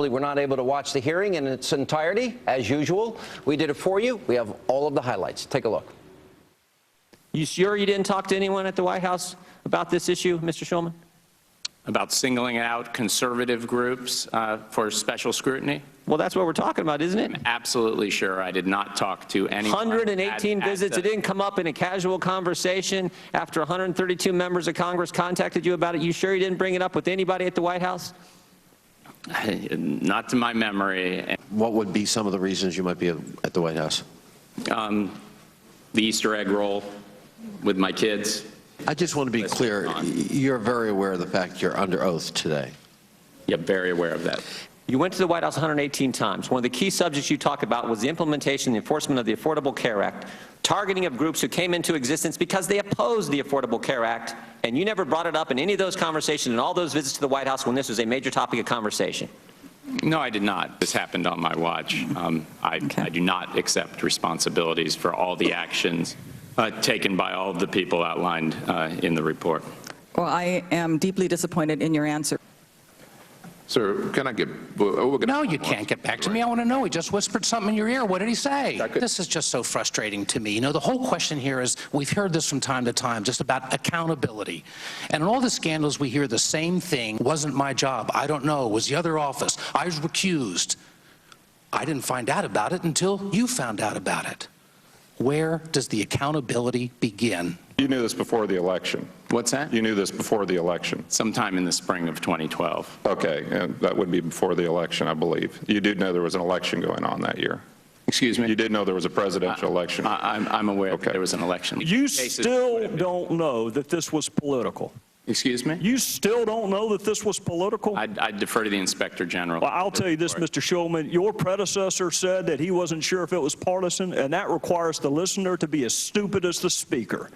We're not able to watch the hearing in its entirety, as usual. We did it for you. We have all of the highlights. Take a look. You sure you didn't talk to anyone at the White House about this issue, Mr. Shulman? About singling out conservative groups for special scrutiny? Well, that's what we're talking about, isn't it? I'm absolutely sure I did not talk to anyone. 118 visits. It didn't come up in a casual conversation after 132 members of Congress contacted you about it. You sure you didn't bring it up with anybody at the White House? Not to my memory. What would be some of the reasons you might be at the White House? The Easter egg roll with my kids. I just want to be clear. You're very aware of the fact you're under oath today. Yeah, very aware of that. You went to the White House 118 times. One of the key subjects you talked about was the implementation and the enforcement of the Affordable Care Act, targeting of groups who came into existence because they opposed the Affordable Care Act, and you never brought it up in any of those conversations and all those visits to the White House when this was a major topic of conversation. No, I did not. This happened on my watch. I do not accept responsibilities for all the actions taken by all of the people outlined in the report. Well, I am deeply disappointed in your answer. Sir, can I get... No, you can't get back to me. I want to know. He just whispered something in your ear. What did he say? This is just so frustrating to me. You know, the whole question here is, we've heard this from time to time, just about accountability. And in all the scandals, we hear the same thing. Wasn't my job. I don't know. It was the other office. I was recused. I didn't find out about it until you found out about it. Where does the accountability begin? You knew this before the election. What's that? You knew this before the election. Sometime in the spring of 2012. Okay, and that would be before the election, I believe. You did know there was an election going on that year. Excuse me? You did know there was a presidential election. I'm aware that there was an election. You still don't know that this was political. Excuse me? You still don't know that this was political? I defer to the Inspector General. Well, I'll tell you this, Mr. Shulman. Your predecessor said that he wasn't sure if it was partisan, and that requires the listener to be as stupid as the speaker.